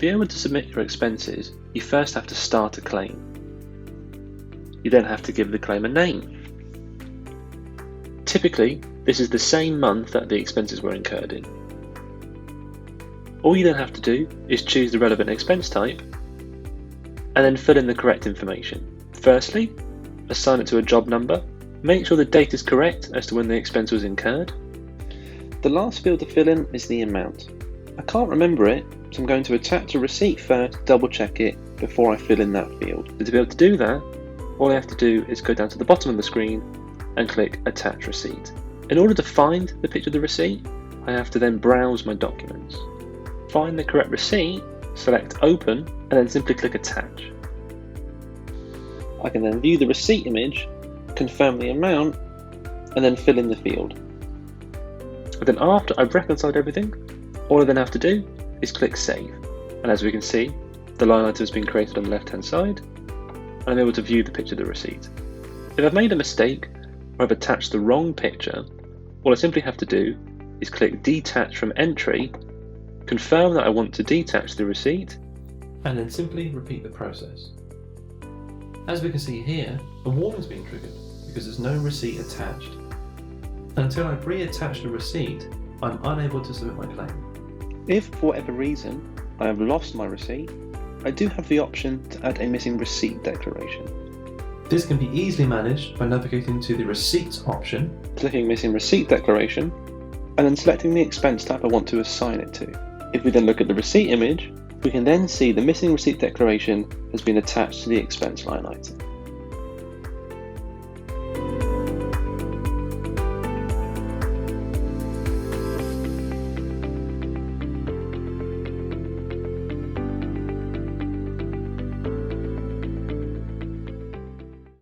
be able to submit your expenses, you first have to start a claim. You then have to give the claim a name. Typically, this is the same month that the expenses were incurred in. All you then have to do is choose the relevant expense type and then fill in the correct information. Firstly, assign it to a job number. Make sure the date is correct as to when the expense was incurred. The last field to fill in is the amount. I can't remember it, so I'm going to attach a receipt first to double check it before I fill in that field. To be able to do that, all I have to do is go down to the bottom of the screen and click Attach Receipt. In order to find the picture of the receipt, I have to then browse my documents. Find the correct receipt, select Open, and then simply click Attach. I can then view the receipt image, confirm the amount, and then fill in the field. And then after I've reconciled everything, all I then have to do is click Save. And as we can see, the line item has been created on the left-hand side, and I'm able to view the picture of the receipt. If I've made a mistake, or I've attached the wrong picture, all I simply have to do is click Detach from Entry, confirm that I want to detach the receipt, and then simply repeat the process. As we can see here, a warning's been triggered because there's no receipt attached. Until I reattach the receipt, I'm unable to submit my claim. If for whatever reason I have lost my receipt, I do have the option to add a missing receipt declaration. This can be easily managed by navigating to the Receipts option, clicking Missing Receipt Declaration, and then selecting the expense type I want to assign it to. If we then look at the receipt image, we can then see the missing receipt declaration has been attached to the expense line item.